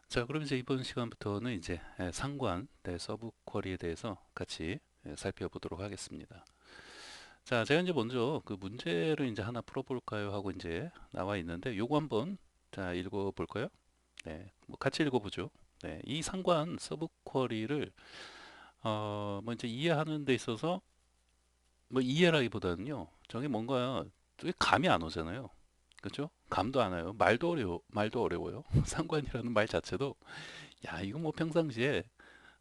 자, 그럼 이제 이번 시간부터는 이제 상관, 서브 쿼리에 대해서 같이 살펴보도록 하겠습니다. 자, 제가 이제 먼저 그 문제를 이제 하나 풀어볼까요 하고 이제 나와 있는데 요거 한번 자 읽어볼까요? 네, 뭐 같이 읽어보죠. 네, 이 상관 서브 쿼리를 뭐 이제 이해하는 데 있어서 뭐 이해라기보다는요, 저게 뭔가 좀 감이 안 오잖아요. 그렇죠? 감도 안 와요. 말도 어려워요. 상관이라는 말 자체도 야, 이거 뭐 평상시에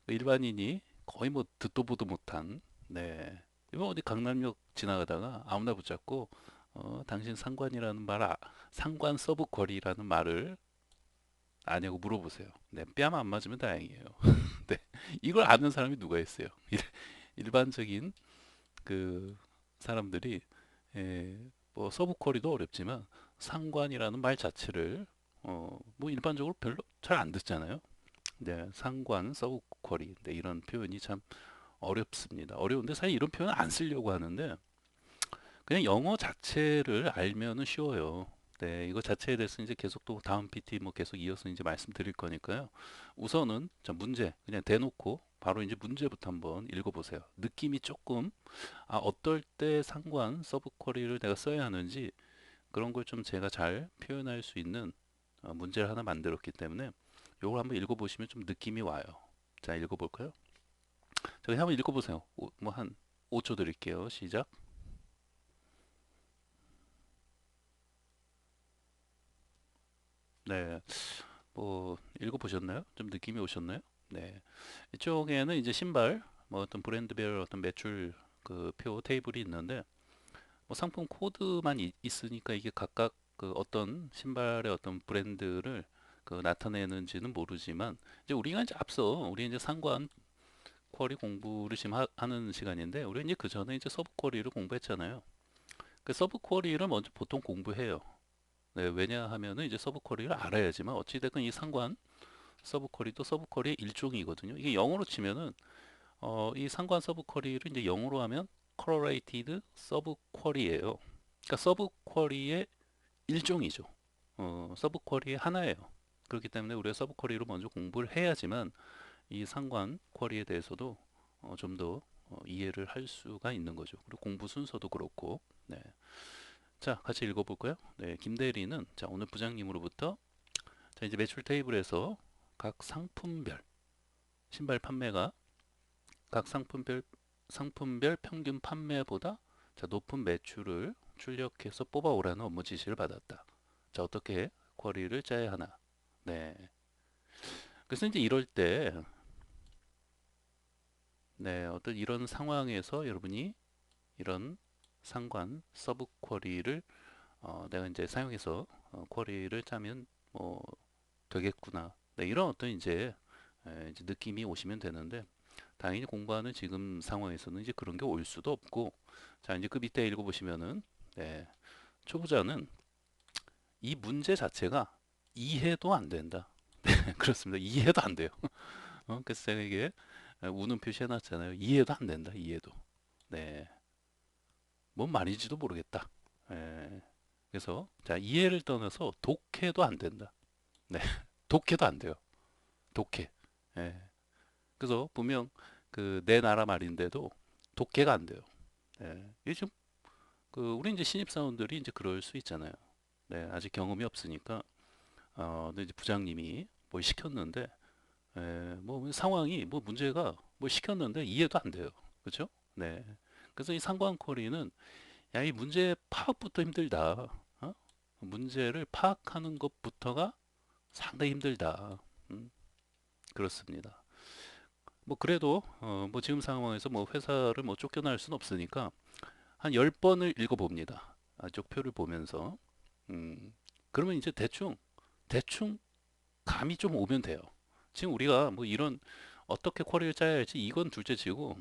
일반인이 거의 뭐 듣도 보도 못한, 네, 이거 어디 강남역 지나가다가 아무나 붙잡고 당신 상관이라는 상관 서브 쿼리라는 말을 아냐고 물어보세요. 네, 뺨 안 맞으면 다행이에요. 네, 이걸 아는 사람이 누가 있어요? 일반적인 그 사람들이 뭐 서브 쿼리도 어렵지만 상관이라는 말 자체를 뭐 일반적으로 별로 잘 안 듣잖아요. 네, 상관 서브 쿼리, 네, 이런 표현이 참 어렵습니다. 어려운데 사실 이런 표현 안 쓰려고 하는데 그냥 영어 자체를 알면은 쉬워요. 네, 이거 자체에 대해서 이제 계속 또 다음 PT 뭐 계속 이어서 이제 말씀드릴 거니까요. 우선은 자 문제 그냥 대놓고 바로 이제 문제부터 한번 읽어보세요. 느낌이 조금 어떨 때 상관 서브 쿼리를 내가 써야 하는지 그런 걸 좀 제가 잘 표현할 수 있는 문제를 하나 만들었기 때문에 이걸 한번 읽어보시면 좀 느낌이 와요. 자, 읽어볼까요? 저희 한번 읽어보세요. 뭐 한 5초 드릴게요. 시작. 네, 뭐 읽어보셨나요? 좀 느낌이 오셨나요? 네, 이쪽에는 이제 신발, 뭐 어떤 브랜드별 어떤 매출 그 표 테이블이 있는데 뭐 상품 코드만 있으니까 이게 각각 그 어떤 신발의 어떤 브랜드를 그 나타내는지는 모르지만 이제 우리가 이제 앞서 우리 이제 상관 쿼리 공부를 지금 하는 시간인데 우리 이제 그 전에 이제 서브 쿼리를 공부했잖아요. 그 서브 쿼리를 먼저 보통 공부해요. 네, 왜냐하면은 이제 서브 쿼리를 알아야지만 어찌됐건 이 상관 서브 쿼리도 서브 쿼리의 일종이거든요. 이게 영어로 치면은 이 상관 서브 쿼리를 이제 영어로 하면 correlated 서브 쿼리예요. 그러니까 서브 쿼리의 일종이죠. 서브 쿼리의 하나예요. 그렇기 때문에 우리가 서브 쿼리로 먼저 공부를 해야지만 이 상관 쿼리에 대해서도 좀 더 이해를 할 수가 있는 거죠. 그리고 공부 순서도 그렇고. 네. 자, 같이 읽어볼까요? 네, 김대리는 자 오늘 부장님으로부터 자 이제 매출 테이블에서 각 상품별 신발 판매가 각 상품별 평균 판매보다 자 높은 매출을 출력해서 뽑아오라는 업무 지시를 받았다. 자 어떻게 쿼리를 짜야 하나? 네. 그래서 이제 이럴 때 네, 어떤 이런 상황에서 여러분이 이런 상관 서브 쿼리를 내가 이제 사용해서 쿼리를 짜면 뭐 되겠구나. 네, 이런 어떤 이제 느낌이 오시면 되는데 당연히 공부하는 지금 상황에서는 이제 그런 게 올 수도 없고 자 이제 그 밑에 읽어보시면은 네, 초보자는 이 문제 자체가 이해도 안 된다. 그렇습니다. 이해도 안 돼요. 그래서 제가 이게 우는 표시 해놨잖아요. 이해도 안 된다. 이해도. 네, 뭔 말인지도 모르겠다. 예, 그래서 자 이해를 떠나서 독해도 안 된다. 네, 독해도 안 돼요. 독해. 예, 그래서 분명 그 내 나라 말인데도 독해가 안 돼요. 예, 요즘 그 우리 이제 신입사원들이 이제 그럴 수 있잖아요. 네, 아직 경험이 없으니까 근데 이제 부장님이 뭘 시켰는데 뭐 상황이 뭐 문제가 뭐 시켰는데 이해도 안 돼요. 그렇죠? 네. 그래서 이 상관 쿼리는 야, 이 문제 파악부터 힘들다. 어? 문제를 파악하는 것부터가 상당히 힘들다. 음, 그렇습니다. 뭐 그래도 뭐 지금 상황에서 뭐 회사를 뭐 쫓겨날 수는 없으니까 한 10번을 읽어봅니다. 쪽 표를 보면서. 음, 그러면 이제 대충 감이 좀 오면 돼요. 지금 우리가 뭐 이런 어떻게 쿼리를 짜야 할지 이건 둘째치고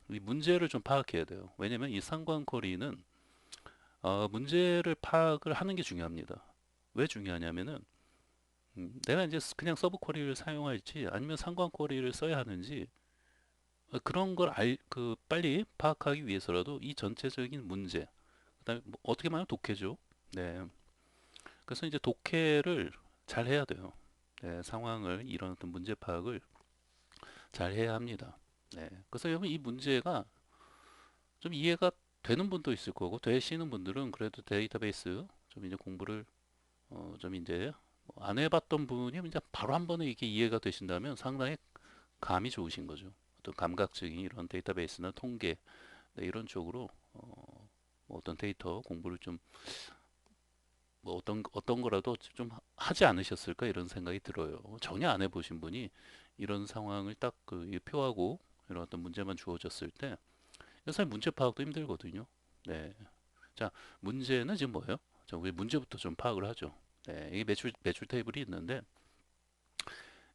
이 문제를 좀 파악해야 돼요. 왜냐면 이 상관 쿼리는 문제를 파악을 하는 게 중요합니다. 왜 중요하냐면은 내가 이제 그냥 서브 쿼리를 사용할지 아니면 상관 쿼리를 써야 하는지 그런 걸 빨리 파악하기 위해서라도 이 전체적인 문제, 그다음에 뭐 어떻게 말하면 독해죠. 네. 그래서 이제 독해를 잘 해야 돼요. 네, 상황을 이런 어떤 문제 파악을 잘 해야 합니다. 네, 그래서 여러분 이 문제가 좀 이해가 되는 분도 있을 거고 되시는 분들은 그래도 데이터베이스 좀 이제 공부를 좀 이제 뭐안 해봤던 분이 이제 바로 한 번에 이게 이해가 되신다면 상당히 감이 좋으신 거죠. 어떤 감각적인 이런 데이터베이스나 통계 네, 이런 쪽으로 뭐 어떤 데이터 공부를 좀 뭐 어떤 거라도 좀 하지 않으셨을까 이런 생각이 들어요. 전혀 안 해보신 분이 이런 상황을 딱 그 표하고 이런 어떤 문제만 주어졌을 때 사실 문제 파악도 힘들거든요. 네. 자, 문제는 지금 뭐예요? 자, 우리 문제부터 좀 파악을 하죠. 네, 이게 매출 테이블이 있는데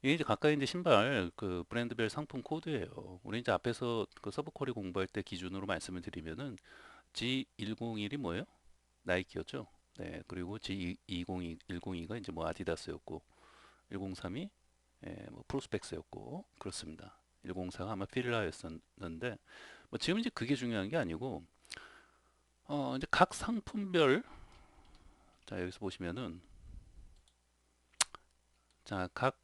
이게 이제 각각 이제 신발 그 브랜드별 상품 코드예요. 우리 이제 앞에서 그 서브 쿼리 공부할 때 기준으로 말씀을 드리면은 G101이 뭐예요? 나이키였죠. 네, 그리고 G202, 102가 이제 뭐 아디다스였고 103이 뭐 프로스펙스였고 그렇습니다. 104가 아마 필라였었는데 뭐 지금 이제 그게 중요한 게 아니고 이제 각 상품별 자 여기서 보시면은 자 각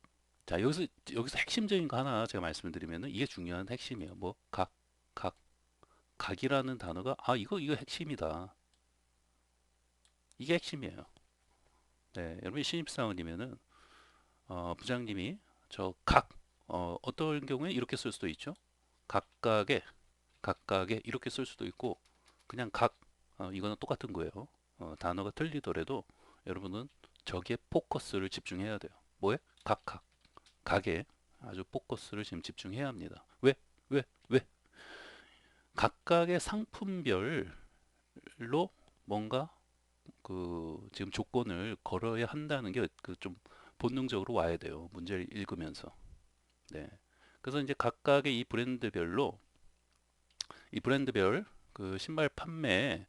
자 여기서 핵심적인 거 하나 제가 말씀을 드리면은 이게 중요한 핵심이에요. 뭐 각 각이라는 단어가 이거 핵심이다. 이게 핵심이에요. 네, 여러분이 신입사원이면은 부장님이 저 각 어떤 경우에 이렇게 쓸 수도 있죠. 각각의 각각의 이렇게 쓸 수도 있고 그냥 각 이거는 똑같은 거예요. 단어가 틀리더라도 여러분은 저기에 포커스를 집중해야 돼요. 뭐에? 각에 아주 포커스를 지금 집중해야 합니다. 왜? 왜? 각각의 상품별로 뭔가 그 지금 조건을 걸어야 한다는 게 그 좀 본능적으로 와야 돼요. 문제를 읽으면서. 네. 그래서 이제 각각의 이 브랜드별 그 신발 판매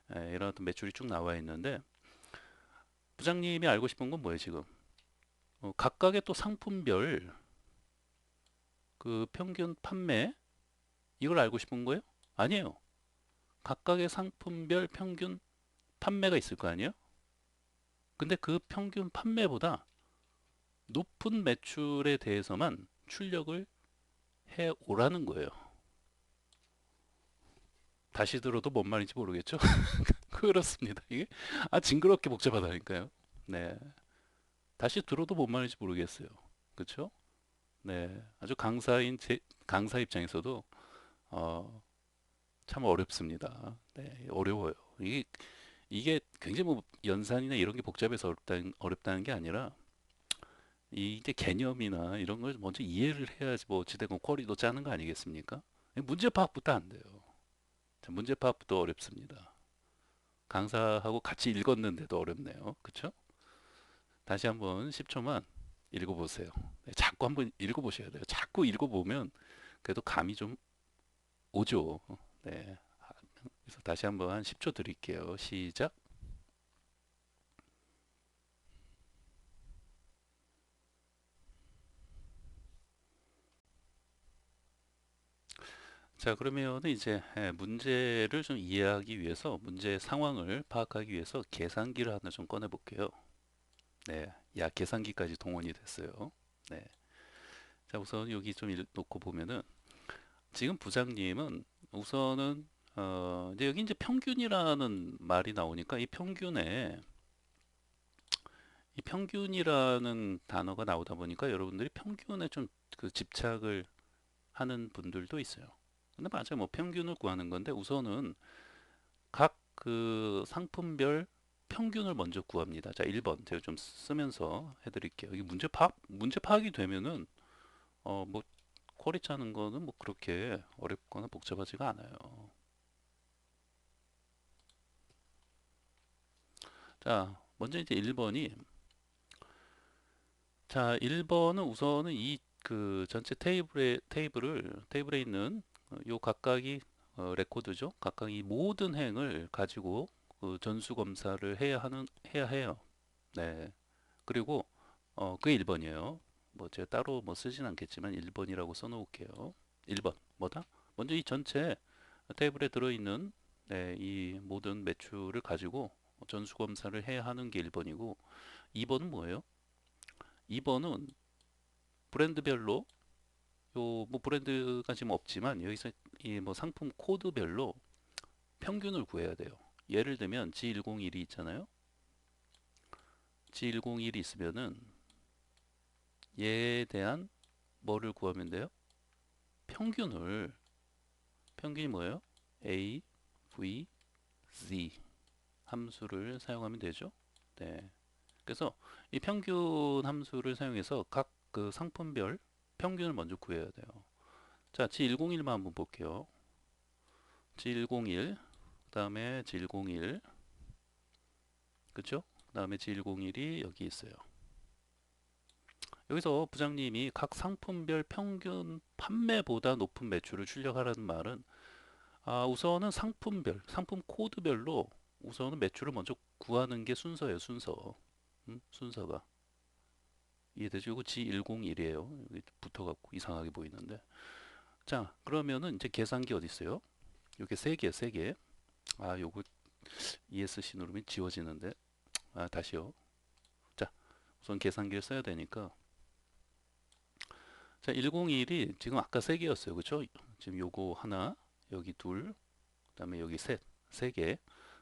이런 어떤 매출이 쭉 나와 있는데 부장님이 알고 싶은 건 뭐예요, 지금? 각각의 또 상품별 그 평균 판매 이걸 알고 싶은 거예요? 아니에요. 각각의 상품별 평균 판매가 있을 거 아니에요? 근데 그 평균 판매보다 높은 매출에 대해서만 출력을 해 오라는 거예요. 다시 들어도 뭔 말인지 모르겠죠? 그렇습니다. 이게 징그럽게 복잡하다니까요. 네. 다시 들어도 뭔 말인지 모르겠어요. 그렇죠? 네. 아주 강사 입장에서도 어, 참 어렵습니다. 네. 어려워요. 이게 굉장히 뭐 연산이나 이런 게 복잡해서 어렵다는 게 아니라 이게 개념이나 이런 걸 먼저 이해를 해야지 뭐 어찌되건 쿼리도 짜는 거 아니겠습니까? 문제 파악부터 안 돼요. 자, 문제 파악부터 어렵습니다. 강사하고 같이 읽었는데도 어렵네요. 그쵸? 다시 한번 10초만 읽어보세요. 네, 자꾸 한번 읽어보셔야 돼요. 자꾸 읽어보면 그래도 감이 좀 오죠. 네. 그래서 다시 한번 한 10초 드릴게요. 시작. 자, 그러면 이제 문제를 좀 이해하기 위해서 문제 상황을 파악하기 위해서 계산기를 하나 좀 꺼내 볼게요. 네. 야, 계산기까지 동원이 됐어요. 네. 자, 우선 여기 좀 놓고 보면은 지금 부장님은 우선은 이제 여기 이제 평균이라는 말이 나오니까 이 평균이라는 단어가 나오다 보니까 여러분들이 평균에 좀 그 집착을 하는 분들도 있어요. 근데 맞아요. 뭐 평균을 구하는 건데 우선은 각 그 상품별 평균을 먼저 구합니다. 자, 1번 제가 좀 쓰면서 해드릴게요. 이게 문제 파악이 되면은 뭐 쿼리 짜는 거는 뭐 그렇게 어렵거나 복잡하지가 않아요. 자, 먼저 이제 1번이 자, 1번은 우선은 이 그 전체 테이블에 있는 요 각각이 레코드죠. 각각 이 모든 행을 가지고 그 전수 검사를 해야 해요. 네. 그리고 그게 1번이에요. 뭐 제가 따로 뭐 쓰진 않겠지만 1번이라고 써 놓을게요. 1번 뭐다? 먼저 이 전체 테이블에 들어있는 네, 이 모든 매출을 가지고 전수 검사를 해야 하는 게 1번이고 2번은 뭐예요? 2번은 브랜드별로 요 뭐 브랜드가 지금 없지만 여기서 이 뭐 상품 코드별로 평균을 구해야 돼요. 예를 들면 G101이 있잖아요. G101이 있으면은 얘에 대한 뭐를 구하면 돼요? 평균이 뭐예요? A, V, Z 함수를 사용하면 되죠. 네. 그래서 이 평균 함수를 사용해서 각 그 상품별 평균을 먼저 구해야 돼요. 자, G101만 한번 볼게요. G101, 그 다음에 G101, 그쵸? 그 다음에 G101이 여기 있어요. 여기서 부장님이 각 상품별 평균 판매보다 높은 매출을 출력하라는 말은 우선은 상품 코드별로 우선은 매출을 먼저 구하는 게 순서예요, 순서. 순서가. 이해되죠? 이거 G101이에요. 여기 붙어갖고 이상하게 보이는데. 자, 그러면은 이제 계산기 어디 있어요? 이게 세 개, 세 개. 요거 ESC 누르면 지워지는데. 다시요. 자, 우선 계산기를 써야 되니까. 자, 101이 지금 아까 세 개였어요. 그쵸? 지금 요거 하나, 여기 둘, 그다음에 여기 셋, 세 개.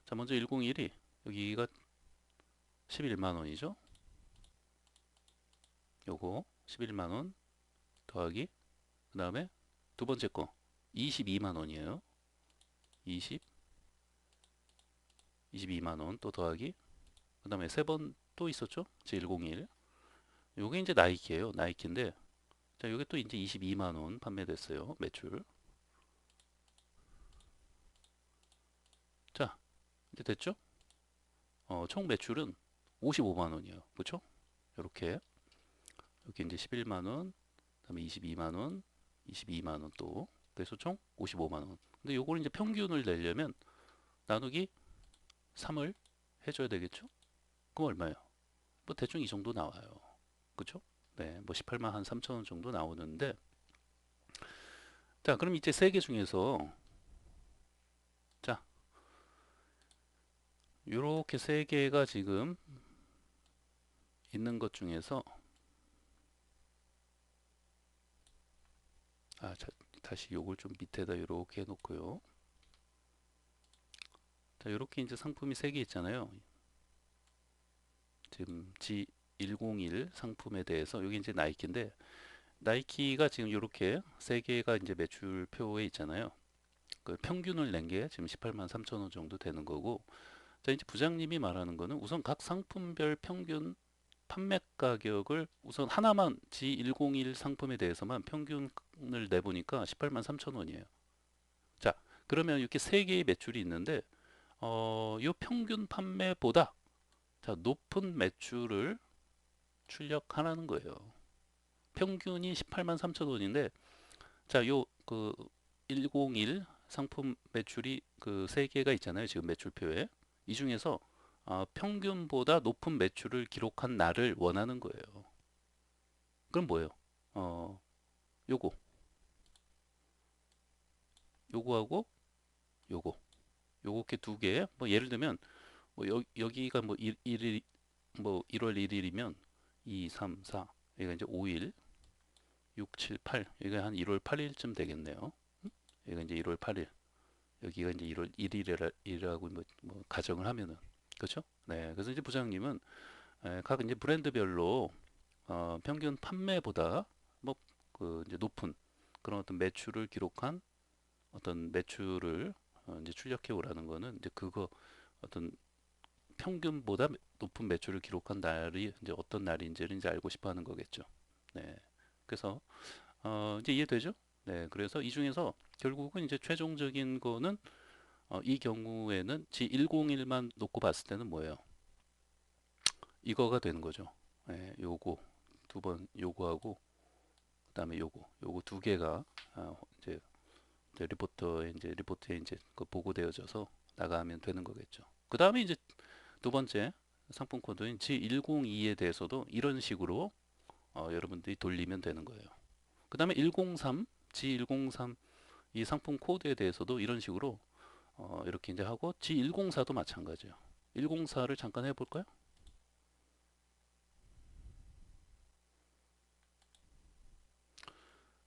자, 먼저 101이 여기가 11만 원이죠. 요거 11만 원 더하기 그다음에 두 번째 거 22만 원이에요. 20, 22만 원 또 더하기 그다음에 세 번 또 있었죠? 제101. 요게 이제 나이키예요. 나이키인데 자, 요게 또 이제 22만 원 판매됐어요. 매출. 자, 이제 됐죠? 총 매출은 55만 원이에요. 그렇죠? 이렇게 여기 이제 11만 원, 그다음에 22만 원, 22만 원 또. 그래서 총 55만 원. 근데 요걸 이제 평균을 내려면 나누기 3을 해줘야 되겠죠? 그럼 얼마예요? 뭐 대충 이 정도 나와요. 그쵸? 네, 뭐 18만 한 3천 원 정도 나오는데 자, 그럼 이제 세 개 중에서 자, 요렇게 세 개가 지금 있는 것 중에서 자, 다시 요걸 좀 밑에다 이렇게 해놓고요. 자, 요렇게 이제 상품이 세 개 있잖아요. 지금 G101 상품에 대해서 여기 이제 나이키인데 나이키가 지금 이렇게 세 개가 이제 매출표에 있잖아요. 그 평균을 낸 게 지금 18만 3천 원 정도 되는 거고 자 이제 부장님이 말하는 거는 우선 각 상품별 평균 판매 가격을 우선 하나만 G101 상품에 대해서만 평균을 내보니까 18만 3천 원이에요. 자 그러면 이렇게 세 개의 매출이 있는데 이 평균 판매보다 자 높은 매출을 출력하라는 거예요. 평균이 18만 3천 원인데 자, 요 그 101 상품 매출이 그 세 개가 있잖아요. 지금 매출표에. 이 중에서 평균보다 높은 매출을 기록한 날을 원하는 거예요. 그럼 뭐예요? 어, 요거, 요거하고 요거. 요렇게 두 개. 뭐 예를 들면 뭐 여기가 뭐 1일 뭐 1월 1일이면 2, 3, 4. 여기가 이제 5일, 6, 7, 8. 여기가 한 1월 8일쯤 되겠네요. 여기가 이제 1월 8일. 여기가 이제 1월 1일이라고 뭐 가정을 하면은 그렇죠? 네. 그래서 이제 부장님은 각 이제 브랜드별로 평균 판매보다 뭐 그 이제 높은 그런 어떤 매출을 기록한 어떤 매출을 이제 출력해 오라는 거는 이제 그거 어떤 평균보다 높은 매출을 기록한 날이 이제 어떤 날인지를 이제 알고 싶어 하는 거겠죠. 네. 그래서 이제 이해되죠? 네. 그래서 이 중에서 결국은 이제 최종적인 거는 이 경우에는 G101만 놓고 봤을 때는 뭐예요? 이거가 되는 거죠. 예, 요거 두 번 요거하고 그다음에 요거 두 개가 이제 리포트에 이제 그 보고되어져서 나가면 되는 거겠죠. 그다음에 이제 두 번째 상품 코드인 G102에 대해서도 이런 식으로 여러분들이 돌리면 되는 거예요. 그다음에 103 G103 이 상품 코드에 대해서도 이런 식으로 이렇게 이제 하고 G104도 마찬가지예요. 104를 잠깐 해볼까요?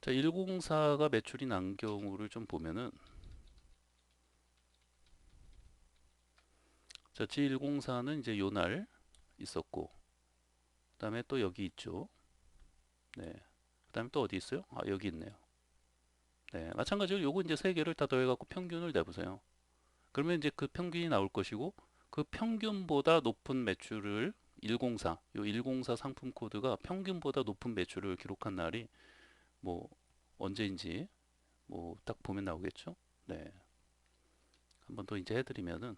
자, 104가 매출이 난 경우를 좀 보면은, 자, G104는 이제 요 날 있었고, 그 다음에 또 여기 있죠. 네. 그 다음에 또 어디 있어요? 아, 여기 있네요. 네. 마찬가지로 요거 이제 세 개를 다 더해갖고 평균을 내보세요. 그러면 이제 그 평균이 나올 것이고, 그 평균보다 높은 매출을 104, 요 104 상품 코드가 평균보다 높은 매출을 기록한 날이 뭐 언제인지 뭐 딱 보면 나오겠죠? 네. 한 번 더 이제 해드리면은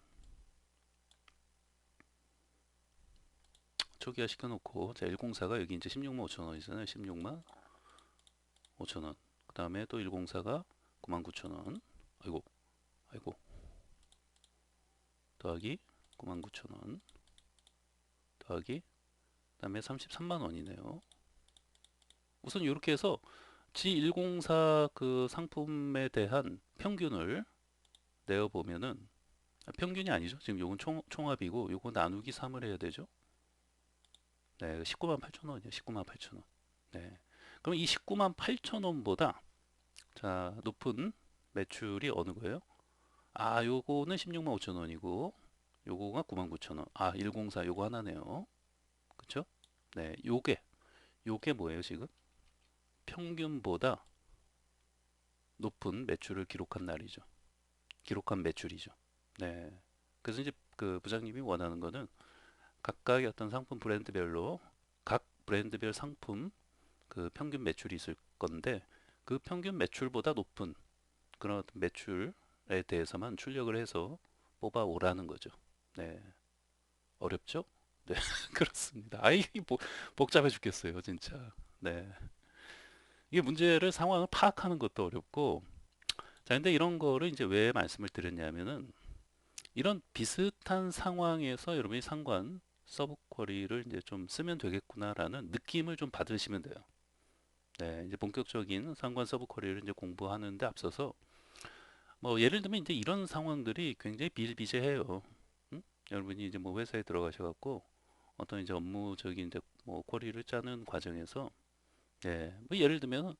초기화 시켜놓고, 자, 104가 여기 이제 16만 5천 원이잖아요. 16만 5천 원. 그 다음에 또 104가 9만 9천 원. 아이고, 아이고. 더하기 9만 9천 원. 더하기, 그 다음에 33만 원이네요. 우선 이렇게 해서 G104 그 상품에 대한 평균을 내어보면은, 평균이 아니죠. 지금 요건 총합이고, 요거 나누기 3을 해야 되죠. 네, 19만 8천 원이에요. 19만 8천 원. 네. 그럼 이 19만 8천 원보다 자, 높은 매출이 어느 거예요? 아, 요거는 16만 5천 원이고, 요거가 9만 9천 원. 아, 104 요거 하나네요. 그쵸? 네, 요게 뭐예요, 지금? 평균보다 높은 매출을 기록한 날이죠. 기록한 매출이죠. 네. 그래서 이제 그 부장님이 원하는 거는 각각의 어떤 상품 브랜드별로 각 브랜드별 상품 그 평균 매출이 있을 건데, 그 평균 매출보다 높은 그런 어떤 매출에 대해서만 출력을 해서 뽑아 오라는 거죠. 네. 어렵죠? 네. 그렇습니다. 아, 이게 복잡해 죽겠어요, 진짜. 네. 이게 문제를 상황을 파악하는 것도 어렵고, 자, 근데 이런 거를 이제 왜 말씀을 드렸냐면은, 이런 비슷한 상황에서 여러분이 상관 서브 쿼리를 이제 좀 쓰면 되겠구나라는 느낌을 좀 받으시면 돼요. 네, 이제 본격적인 상관 서브 쿼리를 이제 공부하는데 앞서서 뭐 예를 들면 이제 이런 상황들이 굉장히 비일비재해요. 음? 여러분이 이제 뭐 회사에 들어가셔갖고 어떤 이제 업무적인 이제 뭐 쿼리를 짜는 과정에서, 네, 뭐 예를 들면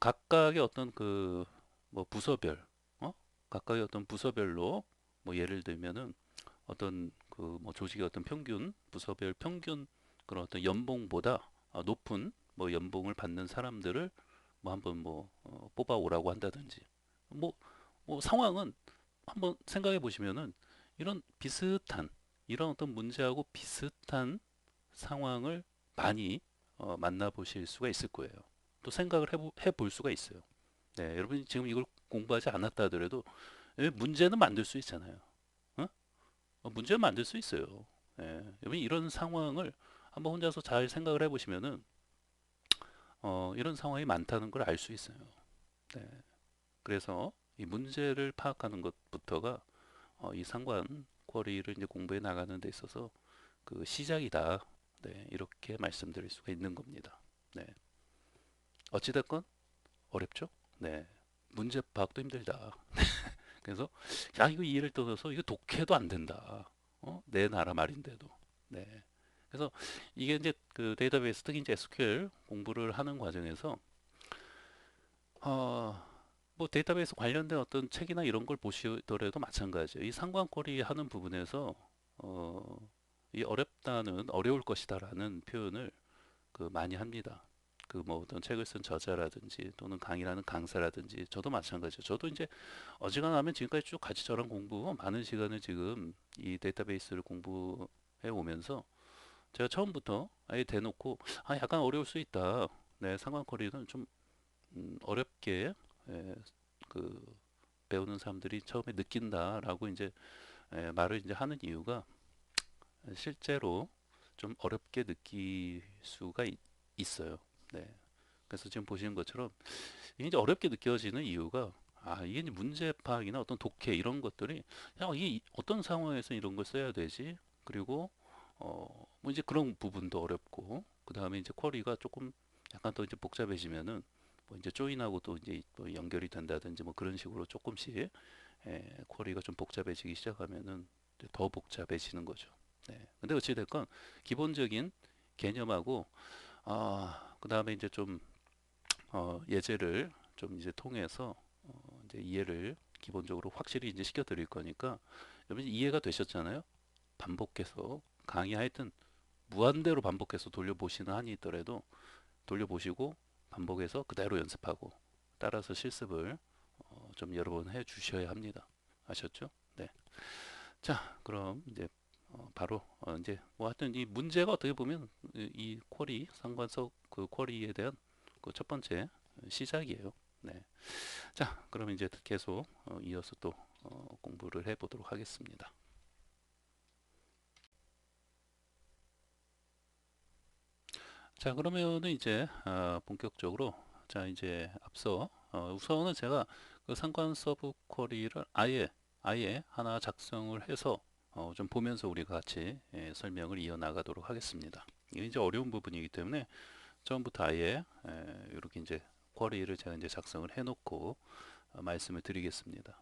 각각의 어떤 그 뭐 부서별, 어? 각각의 어떤 부서별로 뭐 예를 들면은 어떤 그 뭐 조직의 어떤 평균 부서별 평균 그런 어떤 연봉보다 높은 뭐 연봉을 받는 사람들을 뭐 한번 뭐 뽑아 오라고 한다든지, 뭐, 뭐 상황은 한번 생각해 보시면은 이런 비슷한 이런 어떤 문제하고 비슷한 상황을 많이 만나보실 수가 있을 거예요. 또 생각을 해볼 수가 있어요. 네, 여러분이 지금 이걸 공부하지 않았다 하더라도 문제는 만들 수 있잖아요. 어? 문제는 만들 수 있어요. 예, 여러분 이런 상황을 한번 혼자서 잘 생각을 해보시면은 이런 상황이 많다는 걸 알 수 있어요. 네, 그래서 이 문제를 파악하는 것부터가 이 상관 쿼리를 이제 공부해 나가는 데 있어서 그 시작이다. 네, 이렇게 말씀드릴 수가 있는 겁니다. 네, 어찌됐건 어렵죠? 네, 문제 파악도 힘들다. 그래서 야 이거 이해를 떠나서 이거 독해도 안 된다. 내 나라 말인데도. 네. 그래서 이게 이제 그 데이터베이스 특히 이제 SQL 공부를 하는 과정에서 어, 뭐 데이터베이스 관련된 어떤 책이나 이런 걸 보시더라도 마찬가지예요. 이 상관 쿼리 하는 부분에서 어, 이 어렵다는 어려울 것이다라는 표현을 그 많이 합니다. 그 뭐 어떤 책을 쓴 저자라든지 또는 강의라는 강사라든지 저도 마찬가지죠. 저도 이제 어지간하면 지금까지 쭉 같이 저랑 공부 많은 시간을 지금 이 데이터베이스를 공부해 오면서 제가 처음부터 아예 대놓고 약간 어려울 수 있다. 네, 상관거리는 좀 어렵게 예, 그 배우는 사람들이 처음에 느낀다라고 이제 말을 이제 하는 이유가 실제로 좀 어렵게 느낄 수가 있어요. 네. 그래서 지금 보시는 것처럼 이게 이제 어렵게 느껴지는 이유가 이게 이제 문제 파악이나 어떤 독해 이런 것들이 이게 어떤 상황에서 이런 걸 써야 되지? 그리고 뭐 이제 그런 부분도 어렵고 그 다음에 이제 쿼리가 조금 약간 더 이제 복잡해지면은 뭐 이제 조인하고 또 이제 또 연결이 된다든지 뭐 그런 식으로 조금씩 쿼리가 좀 복잡해지기 시작하면은 이제 더 복잡해지는 거죠. 네. 근데 어찌 됐건 기본적인 개념하고 그 다음에 이제 좀 예제를 좀 이제 통해서 이제 이해를 기본적으로 확실히 이제 시켜 드릴 거니까 여러분 이해가 되셨잖아요? 반복해서 강의 하여튼 무한대로 반복해서 돌려보시는 한이 있더라도 돌려보시고 반복해서 그대로 연습하고 따라서 실습을 좀 여러 번 해 주셔야 합니다. 아셨죠? 네. 자, 그럼 이제 바로 이제 뭐 하여튼 이 문제가 어떻게 보면 이 쿼리 상관석 그 쿼리에 대한 그 첫 번째 시작이에요. 네. 자, 그럼 이제 계속 이어서 또 공부를 해 보도록 하겠습니다. 자, 그러면은 이제 본격적으로 자, 이제 앞서 우선은 제가 그 상관 서브 쿼리를 아예 하나 작성을 해서 좀 보면서 우리가 같이 설명을 이어나가도록 하겠습니다. 이게 이제 어려운 부분이기 때문에 처음부터 아예 이렇게 이제 쿼리를 제가 이제 작성을 해놓고 말씀을 드리겠습니다.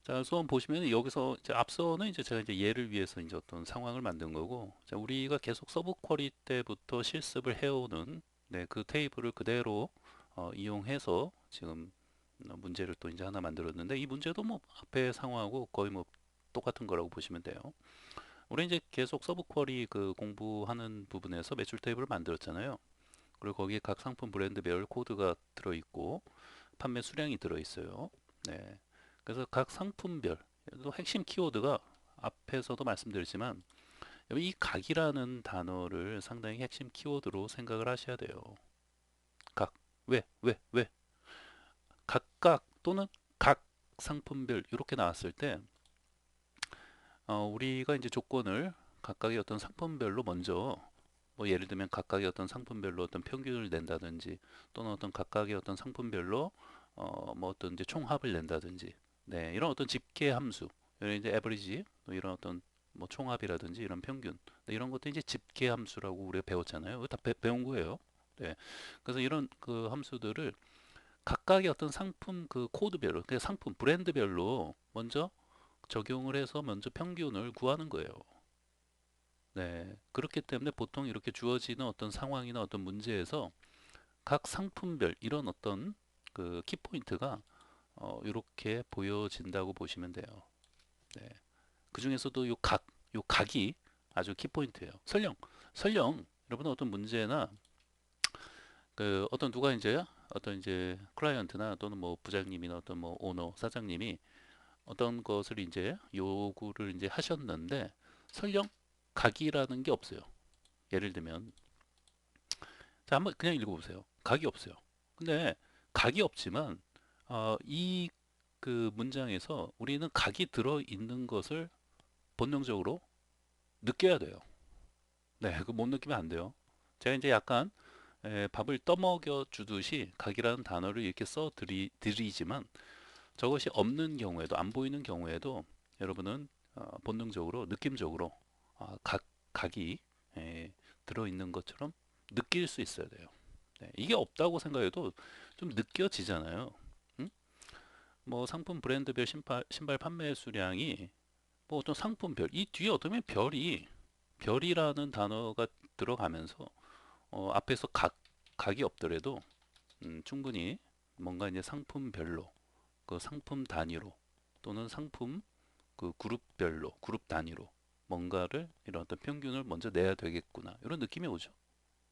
자, 우선 보시면 여기서 이제 앞서는 이제 제가 이제 예를 위해서 이제 어떤 상황을 만든 거고, 자, 우리가 계속 서브 쿼리 때부터 실습을 해오는 그 테이블을 그대로 이용해서 지금 문제를 또 이제 하나 만들었는데 이 문제도 뭐 앞에 상황하고 거의 뭐 똑같은 거라고 보시면 돼요. 우리 이제 계속 서브 쿼리 그 공부하는 부분에서 매출 테이블을 만들었잖아요. 그리고 거기에 각 상품 브랜드별 코드가 들어있고 판매 수량이 들어있어요. 네. 그래서 각 상품별 또 핵심 키워드가 앞에서도 말씀드렸지만 이 각이라는 단어를 상당히 핵심 키워드로 생각을 하셔야 돼요. 각. 왜? 각각 또는 각 상품별 이렇게 나왔을 때 우리가 이제 조건을 각각의 어떤 상품별로 먼저 뭐 예를 들면 각각의 어떤 상품별로 어떤 평균을 낸다든지 또는 어떤 각각의 어떤 상품별로 뭐 어떤 이제 총합을 낸다든지 네 이런 어떤 집계 함수 이런 이제 에버리지 이런 어떤 뭐 총합이라든지 이런 평균 네, 이런 것도 이제 집계 함수라고 우리가 배웠잖아요. 그거 다 배운 거예요. 네. 그래서 이런 그 함수들을 각각의 어떤 상품 그 코드별로 그 상품 브랜드별로 먼저 적용을 해서 먼저 평균을 구하는 거예요. 네. 그렇기 때문에 보통 이렇게 주어지는 어떤 상황이나 어떤 문제에서 각 상품별 이런 어떤 그 키포인트가 이렇게 보여진다고 보시면 돼요. 네. 그 중에서도 요 각이 아주 키포인트예요. 설령 여러분 어떤 문제나 그 어떤 누가 이제 어떤 이제 클라이언트나 또는 뭐 부장님이나 어떤 뭐 오너 사장님이 어떤 것을 이제 요구를 이제 하셨는데 설령 각이라는 게 없어요. 예를 들면 자 한번 그냥 읽어보세요. 각이 없어요. 근데 각이 없지만 이 그 문장에서 우리는 각이 들어 있는 것을 본능적으로 느껴야 돼요. 네, 그 못 느끼면 안 돼요. 제가 이제 약간 밥을 떠먹여 주듯이 각이라는 단어를 이렇게 써 드리지만 저것이 없는 경우에도 안 보이는 경우에도 여러분은 본능적으로 느낌적으로 각이 들어 있는 것처럼 느낄 수 있어야 돼요. 네, 이게 없다고 생각해도 좀 느껴지잖아요. 응? 뭐 상품 브랜드별 신발 판매 수량이 뭐 어떤 상품별 이 뒤에 어쩌면 별이라는 단어가 들어가면서 앞에서 각이 없더라도 충분히 뭔가 이제 상품별로 그 상품 단위로 또는 상품 그 그룹 단위로 뭔가를 이런 어떤 평균을 먼저 내야 되겠구나 이런 느낌이 오죠.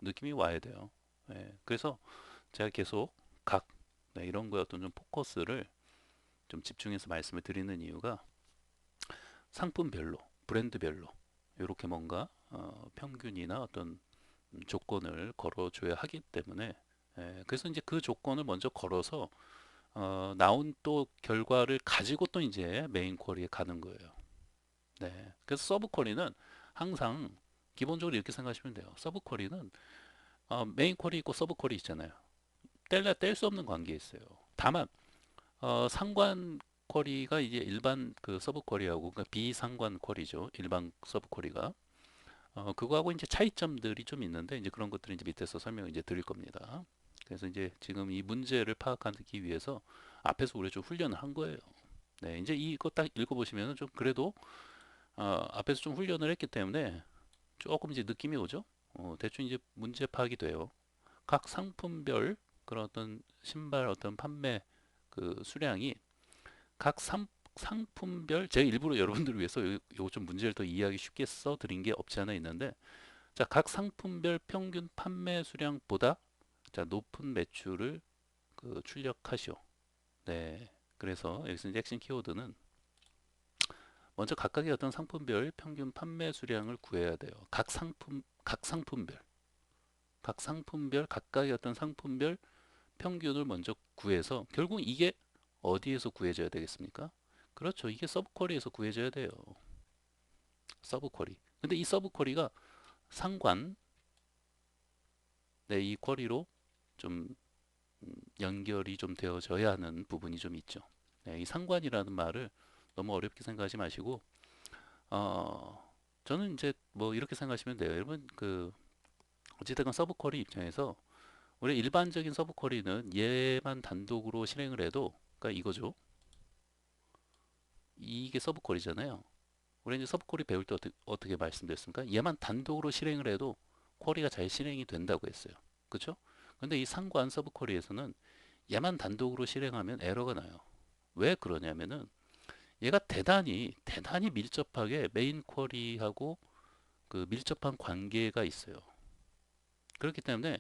느낌이 와야 돼요. 예, 그래서 제가 계속 각 네, 이런 거에 어떤 좀 포커스를 좀 집중해서 말씀을 드리는 이유가 상품별로 브랜드별로 이렇게 뭔가 평균이나 어떤 조건을 걸어줘야 하기 때문에 그래서 이제 그 조건을 먼저 걸어서 나온 또 결과를 가지고 또 이제 메인 쿼리에 가는 거예요. 네. 그래서 서브 쿼리는 항상 기본적으로 이렇게 생각하시면 돼요. 서브 쿼리는 메인 쿼리 있고 서브 쿼리 있잖아요. 뗄 수 없는 관계에 있어요. 다만 상관 쿼리가 이제 일반 그 서브 쿼리하고 그러니까 비상관 쿼리죠. 일반 서브 쿼리가 그거하고 이제 차이점들이 좀 있는데 이제 그런 것들을 이제 밑에서 설명을 이제 드릴 겁니다. 그래서 이제 지금 이 문제를 파악하기 위해서 앞에서 우리가 좀 훈련을 한 거예요. 네, 이제 이거 딱 읽어보시면 좀 그래도 앞에서 좀 훈련을 했기 때문에 조금 이제 느낌이 오죠. 대충 이제 문제 파악이 돼요. 각 상품별 그런 어떤 신발 어떤 판매 그 수량이 각 상품별, 제가 일부러 여러분들을 위해서 요거 좀 문제를 더 이해하기 쉽게 써 드린 게 없지 않아 있는데, 자, 각 상품별 평균 판매 수량보다 자, 높은 매출을 그 출력하시오. 네. 그래서 여기서 이제 핵심 키워드는 먼저 각각의 어떤 상품별 평균 판매 수량을 구해야 돼요. 각 상품별 각각의 어떤 상품별 평균을 먼저 구해서, 결국 이게 어디에서 구해져야 되겠습니까? 그렇죠. 이게 서브 쿼리에서 구해져야 돼요. 서브 쿼리. 근데 이 서브 쿼리가 상관, 네, 이 쿼리로 좀 연결이 좀 되어져야 하는 부분이 좀 있죠. 네, 이 상관이라는 말을 너무 어렵게 생각하지 마시고, 저는 이제 뭐 이렇게 생각하시면 돼요. 여러분, 그 어찌됐건 서브 쿼리 입장에서 우리 일반적인 서브 쿼리는 얘만 단독으로 실행을 해도, 그러니까 이거죠. 이게 서브 쿼리잖아요. 우리 이제 서브 쿼리 배울 때 어떻게 말씀드렸습니까? 얘만 단독으로 실행을 해도 쿼리가 잘 실행이 된다고 했어요. 그렇죠? 근데 이 상관 서브 쿼리에서는 얘만 단독으로 실행하면 에러가 나요. 왜 그러냐면은 얘가 대단히 밀접하게 메인 쿼리하고 그 밀접한 관계가 있어요. 그렇기 때문에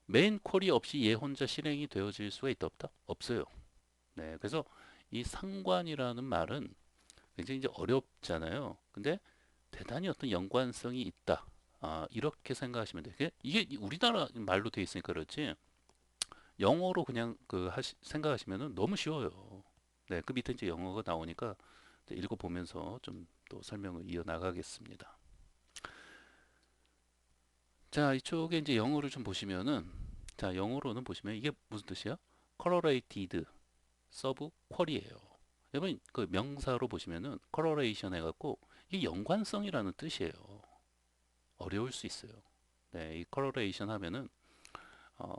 메인 쿼리 없이 얘 혼자 실행이 되어질 수가 있다 없다? 없어요. 네, 그래서 이 상관이라는 말은 굉장히 이제 어렵잖아요. 근데 대단히 어떤 연관성이 있다. 이렇게 생각하시면 돼요. 이게 우리나라 말로 돼 있으니까 그렇지, 영어로 그냥 생각하시면은 너무 쉬워요. 네, 그 밑에 이제 영어가 나오니까 읽어보면서 좀 또 설명을 이어나가겠습니다. 자, 이쪽에 이제 영어를 좀 보시면은, 자, 영어로는 보시면 이게 무슨 뜻이야? correlated 서브 쿼리예요. 여러분 그 명사로 보시면은 correlation 해갖고 이게 연관성이라는 뜻이에요. 어려울 수 있어요. 네, 이 correlation 하면은 어,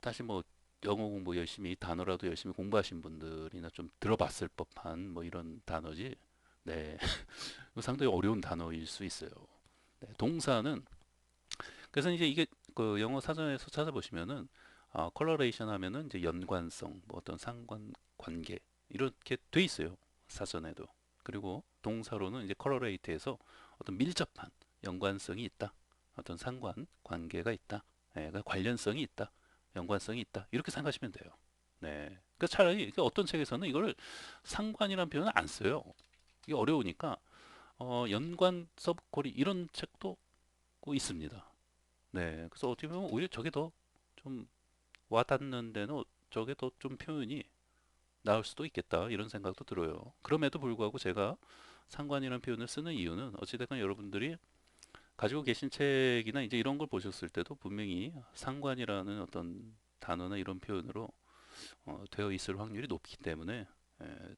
다시 뭐 영어 공부 열심히 단어라도 열심히 공부하신 분들이나 좀 들어봤을 법한 뭐 이런 단어지. 네, 상당히 어려운 단어일 수 있어요. 네, 동사는 그래서 이제 이게 그 영어 사전에서 찾아보시면은 컬러레이션 하면은 이제 연관성, 뭐 어떤 상관 관계 이렇게 돼 있어요. 사전에도. 그리고 동사로는 이제 컬러레이트에서 어떤 밀접한 연관성이 있다. 어떤 상관 관계가 있다. 네, 그러니까 관련성이 있다. 연관성이 있다. 이렇게 생각하시면 돼요. 네. 그 차라리 어떤 책에서는 이거를 상관이라는 표현을 안 써요. 이게 어려우니까 연관 서브콜이 이런 책도 있습니다. 네, 그래서 어떻게 보면 오히려 저게 더 좀 와닿는 데는 저게 더 좀 표현이 나을 수도 있겠다 이런 생각도 들어요. 그럼에도 불구하고 제가 상관이라는 표현을 쓰는 이유는 어찌됐건 여러분들이 가지고 계신 책이나 이제 이런 걸 보셨을 때도 분명히 상관이라는 어떤 단어나 이런 표현으로 되어 있을 확률이 높기 때문에,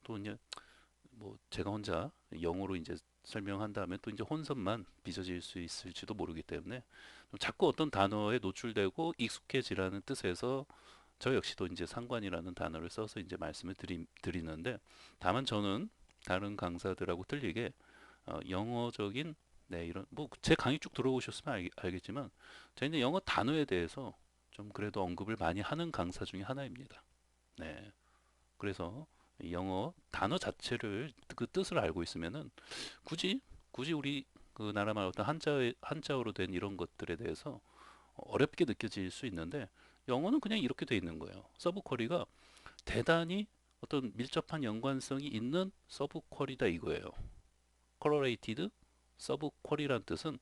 또 이제 뭐 제가 혼자 영어로 이제 설명한 다음에 또 이제 혼선만 빚어질 수 있을지도 모르기 때문에 자꾸 어떤 단어에 노출되고 익숙해지라는 뜻에서 저 역시도 이제 상관이라는 단어를 써서 이제 말씀을 드리는데, 다만 저는 다른 강사들하고 틀리게 영어적인, 네, 이런 뭐 제 강의 쭉 들어오셨으면 알겠지만 제가 이제 영어 단어에 대해서 좀 그래도 언급을 많이 하는 강사 중에 하나입니다. 네. 그래서 영어 단어 자체를 그 뜻을 알고 있으면은 굳이 우리 그 나라 말 어떤 한자어로 된 이런 것들에 대해서 어렵게 느껴질 수 있는데, 영어는 그냥 이렇게 돼 있는 거예요. 서브 쿼리가 대단히 어떤 밀접한 연관성이 있는 서브 쿼리다 이거예요. correlated 서브 쿼리란 뜻은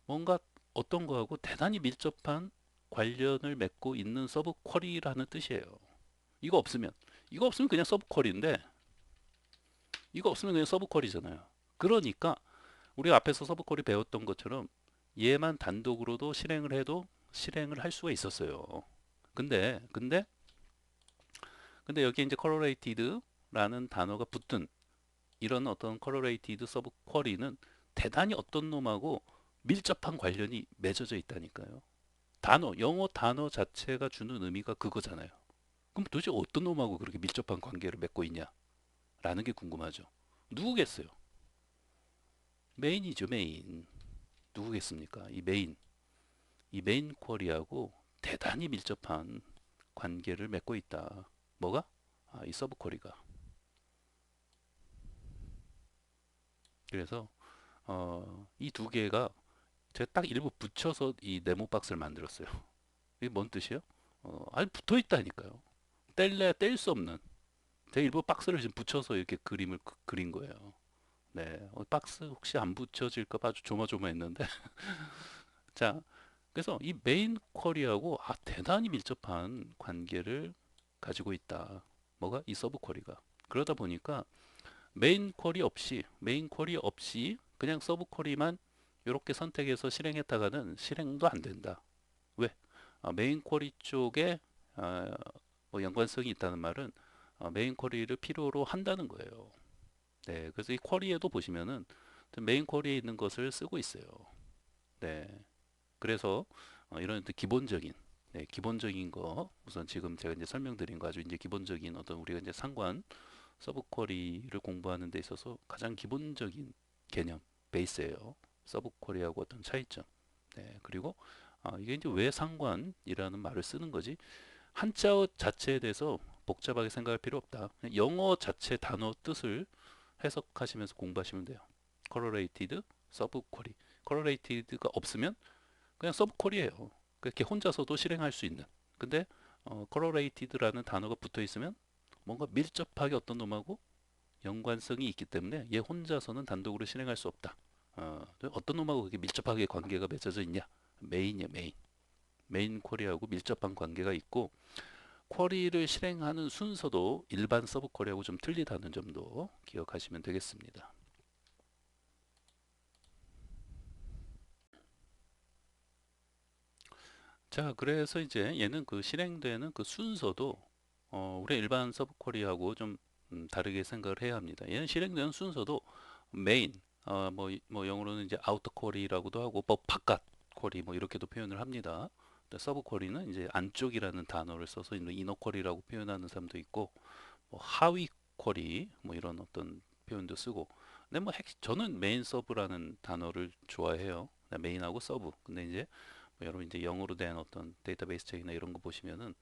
뭔가 어떤 거하고 대단히 밀접한 관련을 맺고 있는 서브 쿼리라는 뜻이에요. 이거 없으면 이거 없으면 그냥 서브 쿼리인데, 이거 없으면 그냥 서브 쿼리잖아요. 그러니까 우리가 앞에서 서브 쿼리 배웠던 것처럼 얘만 단독으로도 실행을 해도 실행을 할 수가 있었어요. 근데 여기 이제 correlated라는 단어가 붙은 이런 어떤 correlated 서브 쿼리는 대단히 어떤 놈하고 밀접한 관련이 맺어져 있다니까요. 영어 단어 자체가 주는 의미가 그거잖아요. 그럼 도대체 어떤 놈하고 그렇게 밀접한 관계를 맺고 있냐라는 게 궁금하죠. 누구겠어요? 메인이죠, 메인. 누구겠습니까? 이 메인 쿼리하고 대단히 밀접한 관계를 맺고 있다. 뭐가? 이 서브 쿼리가. 그래서 이 두 개가 제가 딱 일부 붙여서 이 네모 박스를 만들었어요. 이게 뭔 뜻이에요? 아니 붙어 있다니까요. 뗄래야 뗄 수 없는. 제가 일부 박스를 지금 붙여서 이렇게 그림을 그린 거예요. 네, 박스 혹시 안 붙여질까 봐 아주 조마조마했는데. 자, 그래서 이 메인 쿼리하고 대단히 밀접한 관계를 가지고 있다. 뭐가? 이 서브 쿼리가. 그러다 보니까 메인 쿼리 없이 그냥 서브 쿼리만 이렇게 선택해서 실행했다가는 실행도 안 된다. 왜? 메인 쿼리 쪽에 아, 뭐 연관성이 있다는 말은 메인 쿼리를 필요로 한다는 거예요. 네, 그래서 이 쿼리에도 보시면은 메인 쿼리에 있는 것을 쓰고 있어요. 네, 그래서 이런 기본적인 기본적인 거 우선 지금 제가 이제 설명드린 거 아주 이제 기본적인 어떤 우리가 이제 상관 서브 쿼리를 공부하는 데 있어서 가장 기본적인 개념 베이스예요. 서브 쿼리하고 어떤 차이점. 네, 그리고 이게 이제 왜 상관이라는 말을 쓰는 거지? 한자어 자체에 대해서 복잡하게 생각할 필요 없다. 그냥 영어 자체 단어 뜻을 해석하시면서 공부하시면 돼요. correlated, sub query. correlated가 없으면 그냥 sub query예요. 그렇게 혼자서도 실행할 수 있는. 근데 correlated라는 단어가 붙어 있으면 뭔가 밀접하게 어떤 놈하고 연관성이 있기 때문에 얘 혼자서는 단독으로 실행할 수 없다. 어떤 놈하고 그렇게 밀접하게 관계가 맺어져 있냐? 메인이야, 메인. 메인 쿼리하고 밀접한 관계가 있고 쿼리를 실행하는 순서도 일반 서브 쿼리하고 좀 틀리다는 점도 기억하시면 되겠습니다. 자, 그래서 이제 얘는 그 실행되는 그 순서도 우리 일반 서브 쿼리하고 좀 다르게 생각을 해야 합니다. 얘는 실행되는 순서도 메인, 뭐 영어로는 이제 아우터 쿼리라고도 하고 뭐 바깥 쿼리 뭐 이렇게도 표현을 합니다. 서브 쿼리는 이제 안쪽이라는 단어를 써서 이너 쿼리라고 표현하는 사람도 있고 뭐 하위 쿼리 뭐 이런 어떤 표현도 쓰고 근데 뭐 저는 메인 서브라는 단어를 좋아해요. 메인하고 서브. 근데 이제 뭐 여러분 이제 영어로 된 어떤 데이터베이스 책이나 이런 거 보시면은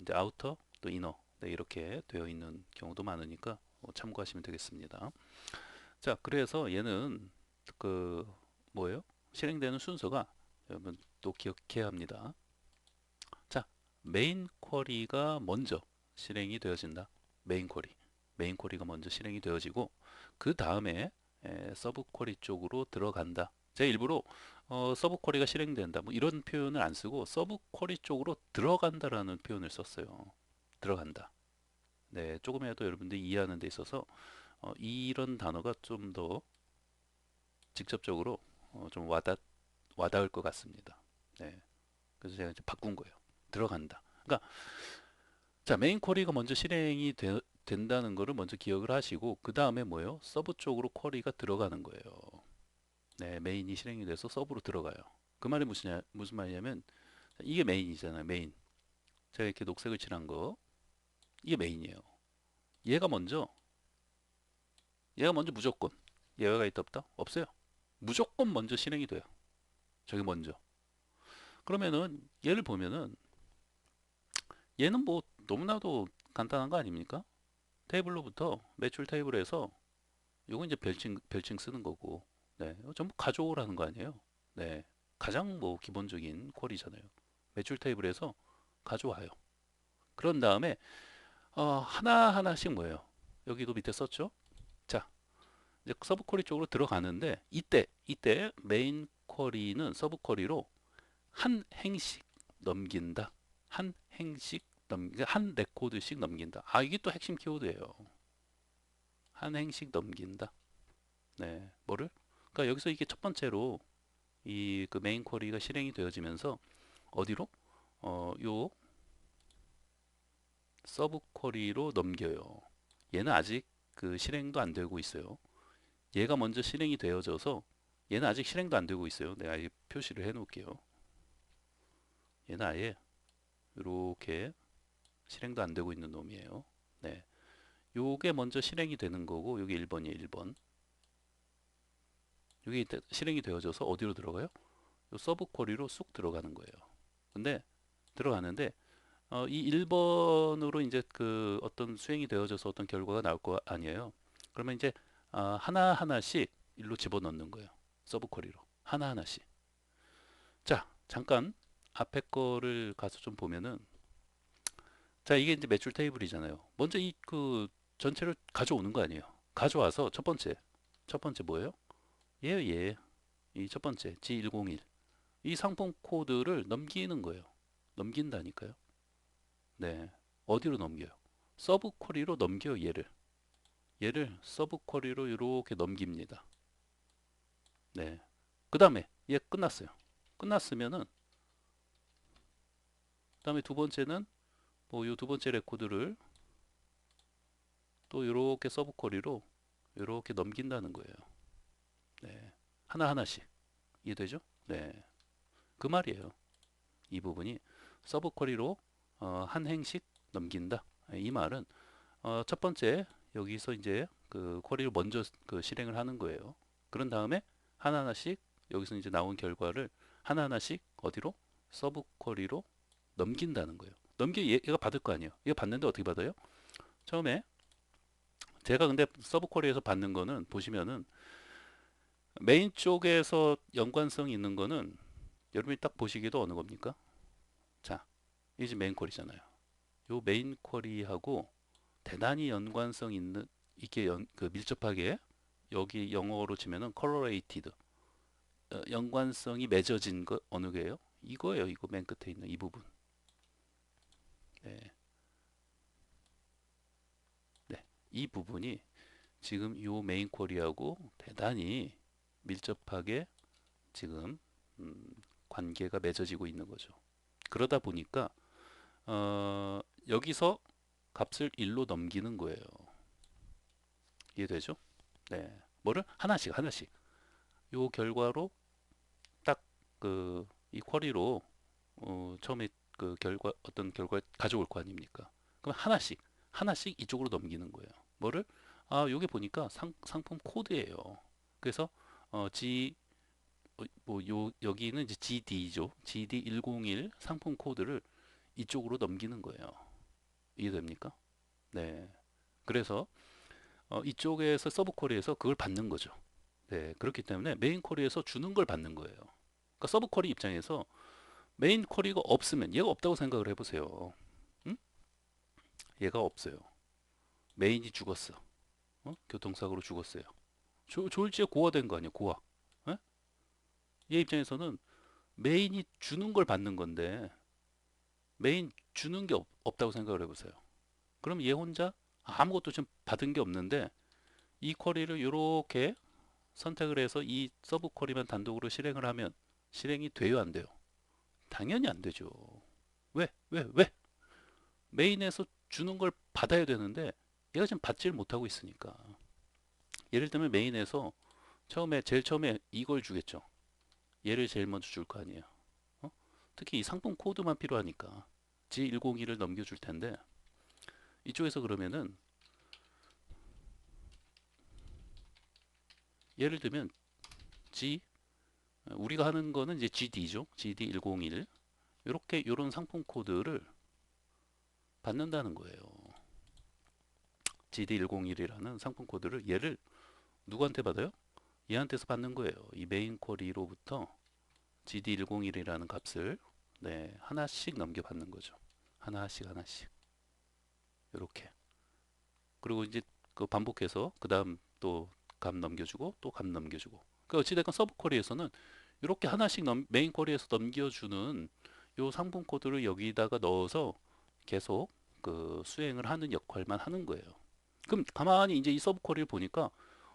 이제 아우터 또 이너 네, 이렇게 되어 있는 경우도 많으니까 참고하시면 되겠습니다. 자, 그래서 얘는 그 뭐예요? 실행되는 순서가 여러분 또 기억해야 합니다. 자, 메인 쿼리가 먼저 실행이 되어진다. 메인 쿼리. 메인 쿼리가 먼저 실행이 되어지고 그 다음에 서브 쿼리 쪽으로 들어간다. 제가 일부러 서브 쿼리가 실행된다. 뭐 이런 표현을 안 쓰고 서브 쿼리 쪽으로 들어간다라는 표현을 썼어요. 들어간다. 네, 조금이라도 여러분들이 이해하는 데 있어서 이런 단어가 좀 더 직접적으로 좀 와닿을 것 같습니다. 네, 그래서 제가 이제 바꾼 거예요. 들어간다. 그러니까 자, 메인 쿼리가 먼저 실행이 된다는 거를 먼저 기억을 하시고 그 다음에 뭐예요? 서브 쪽으로 쿼리가 들어가는 거예요. 네, 메인이 실행이 돼서 서브로 들어가요. 그 말이 무슨 말이냐면 이게 메인이잖아요. 메인. 제가 이렇게 녹색을 칠한 거 이게 메인이에요. 얘가 먼저 무조건 예외가 있다 없다? 없어요. 무조건 먼저 실행이 돼요. 저게 먼저. 그러면은 얘를 보면은 얘는 뭐 너무나도 간단한 거 아닙니까? 테이블로부터 매출 테이블에서 요거 이제 별칭 쓰는 거고 네, 이거 전부 가져오라는 거 아니에요? 네, 가장 뭐 기본적인 퀄이잖아요. 매출 테이블에서 가져와요. 그런 다음에 하나하나씩 뭐예요? 여기도 밑에 썼죠? 자, 이제 서브 쿼리 쪽으로 들어가는데 이때 메인 쿼리는 서브 쿼리로 한 행씩 넘긴다. 한 행씩 한 레코드씩 넘긴다. 이게 또 핵심 키워드예요. 한 행씩 넘긴다. 네, 뭐를? 그러니까 여기서 이게 첫 번째로 이 그 메인 쿼리가 실행이 되어지면서 어디로? 요 서브 쿼리로 넘겨요. 얘는 아직 그 실행도 안 되고 있어요. 얘가 먼저 실행이 되어져서 얘는 아직 실행도 안 되고 있어요. 내가 아예 표시를 해 놓을게요. 얘는 아예 이렇게 실행도 안 되고 있는 놈이에요. 네. 요게 먼저 실행이 되는 거고 요게 1번이에요. 1번. 요게 실행이 되어져서 어디로 들어가요? 요 서브 쿼리로 쑥 들어가는 거예요. 근데 들어가는데 이 1번으로 이제 그 어떤 수행이 되어져서 어떤 결과가 나올 거 아니에요. 그러면 이제 하나하나씩 일로 집어넣는 거예요. 서브 쿼리로. 하나하나씩. 자, 잠깐 앞에 거를 가서 좀 보면은 자, 이게 이제 매출 테이블이잖아요. 먼저 이 그 전체를 가져오는 거 아니에요. 가져와서 첫 번째 뭐예요? 얘. 이 첫 번째 G101. 이 상품 코드를 넘기는 거예요. 넘긴다니까요. 네. 어디로 넘겨요? 서브 쿼리로 넘겨요, 얘를 서브 쿼리로 이렇게 넘깁니다. 네. 그 다음에 얘 끝났어요. 끝났으면은 그다음에 두 번째는 뭐 요 두 번째 레코드를 또 이렇게 서브 쿼리로 이렇게 넘긴다는 거예요. 네. 하나하나씩. 이해되죠? 네. 그 말이에요. 이 부분이 서브 쿼리로 한 행씩 넘긴다. 이 말은 첫 번째 여기서 이제 그 쿼리를 먼저 그 실행을 하는 거예요. 그런 다음에 하나하나씩 여기서 이제 나온 결과를 하나하나씩 어디로? 서브 쿼리로 넘긴다는 거예요. 얘가 받을 거 아니에요. 얘가 받는데 어떻게 받아요? 처음에 제가 근데 서브 쿼리에서 받는 거는 보시면은 메인 쪽에서 연관성이 있는 거는 여러분이 딱 보시기에도 어느 겁니까? 자, 이게 메인 쿼리잖아요. 요 메인 쿼리하고 대단히 연관성 있는 이게 그 밀접하게 여기 영어로 치면은 correlated 연관성이 맺어진 거 어느 게요? 이거예요. 이거 맨 끝에 있는 이 부분. 네, 네. 이 부분이 지금 요 메인 쿼리하고 대단히 밀접하게 지금 관계가 맺어지고 있는 거죠. 그러다 보니까 여기서 값을 1로 넘기는 거예요. 이해되죠? 네. 뭐를 하나씩 요 결과로 딱 그 이 쿼리로 처음에 그 어떤 결과 가져올 거 아닙니까? 그럼 하나씩 이쪽으로 넘기는 거예요. 뭐를? 요게 보니까 상품 코드예요. 그래서 G 여기는 이제 GD죠. GD101 상품 코드를 이쪽으로 넘기는 거예요. 이해됩니까? 네. 그래서 이쪽에서 서브 쿼리에서 그걸 받는 거죠. 네. 그렇기 때문에 메인 쿼리에서 주는 걸 받는 거예요. 그러니까 서브 쿼리 입장에서 메인 쿼리가 없으면 얘가 없다고 생각을 해보세요. 응? 얘가 없어요. 메인이 죽었어. 교통사고로 죽었어요. 졸지에 고화된 거 아니에요, 고화. 예? 얘 입장에서는 메인이 주는 걸 받는 건데 메인 주는 게 없다고 생각을 해보세요. 그럼 얘 혼자 아무것도 지금 받은 게 없는데 이 쿼리를 이렇게 선택을 해서 이 서브 쿼리만 단독으로 실행을 하면 실행이 돼요, 안 돼요? 당연히 안 되죠. 왜? 메인에서 주는 걸 받아야 되는데 얘가 지금 받지를 못하고 있으니까. 예를 들면 메인에서 제일 처음에 이걸 주겠죠. 얘를 제일 먼저 줄 거 아니에요. 어? 특히 이 상품 코드만 필요하니까 G101을 넘겨줄 텐데 이쪽에서 그러면은 예를 들면 G 우리가 하는 거는 이제 GD죠. GD101 이렇게 이런 상품 코드를 받는다는 거예요. GD101이라는 상품 코드를 얘를 누구한테 받아요? 얘한테서 받는 거예요. 이 메인 쿼리로부터 GD101이라는 값을 네, 하나씩 넘겨받는 거죠. 하나씩 이렇게. 그리고 이제 그 반복해서 그 다음 또 값 넘겨주고 또 값 넘겨주고. 그 어찌됐건 서브 쿼리에서는 이렇게 하나씩 메인 쿼리에서 넘겨주는 요 상품 코드를 여기다가 넣어서 계속 그 수행을 하는 역할만 하는 거예요. 그럼 가만히 이제 이 서브 쿼리를 보니까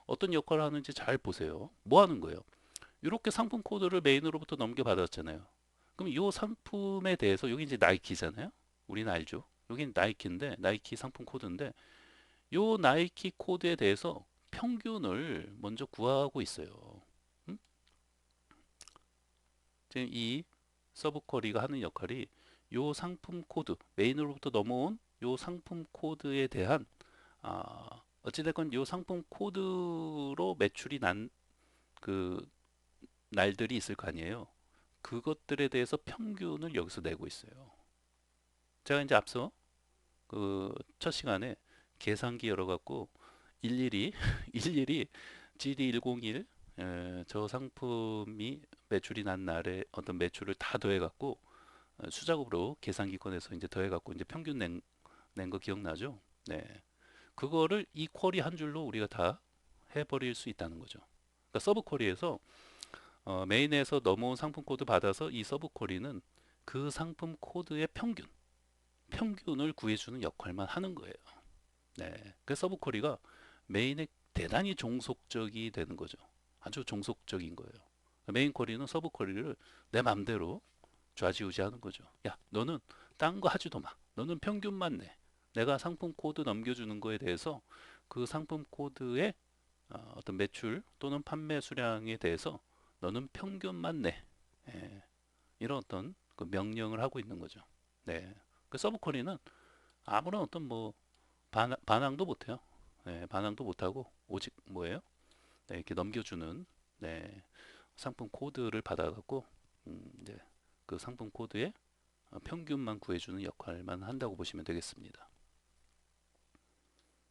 어떤 역할을 하는지 잘 보세요. 뭐 하는 거예요? 이렇게 상품 코드를 메인으로부터 넘겨받았잖아요. 그럼 이 상품에 대해서 여기 이제 나이키잖아요. 우리는 알죠. 여긴 나이키인데 나이키 상품 코드인데 요 나이키 코드에 대해서 평균을 먼저 구하고 있어요. 음? 지금 이 서브 쿼리가 하는 역할이 요 상품 코드 메인으로부터 넘어온 요 상품 코드에 대한 어찌됐건 요 상품 코드로 매출이 난 그 날들이 있을 거 아니에요. 그것들에 대해서 평균을 여기서 내고 있어요. 제가 이제 앞서 그 첫 시간에 계산기 열어갖고 일일이 일일이 GD101 저 상품이 매출이 난 날에 어떤 매출을 다 더해갖고 수작업으로 계산기 꺼내서 이제 더해갖고 이제 평균 낸 거 기억나죠? 네. 그거를 이 쿼리 한 줄로 우리가 다 해버릴 수 있다는 거죠. 그러니까 서브 쿼리에서 메인에서 넘어온 상품 코드 받아서 이 서브 쿼리는 그 상품 코드의 평균을 구해주는 역할만 하는 거예요. 네. 그 서브 쿼리가 메인에 대단히 종속적이 되는 거죠. 아주 종속적인 거예요. 메인 쿼리는 서브 쿼리를 내 맘대로 좌지우지하는 거죠. 야, 너는 딴 거 하지도 마. 너는 평균만 내. 내가 상품 코드 넘겨주는 거에 대해서 그 상품 코드의 어떤 매출 또는 판매 수량에 대해서 너는 평균만 내. 예, 이런 어떤 그 명령을 하고 있는 거죠. 네. 그 서브 쿼리는 아무런 어떤 뭐 반항도 못해요. 네, 반항도 못하고 오직 뭐예요? 네, 이렇게 넘겨주는 네, 상품 코드를 받아갖고 이제 그 상품 코드의 평균만 구해주는 역할만 한다고 보시면 되겠습니다.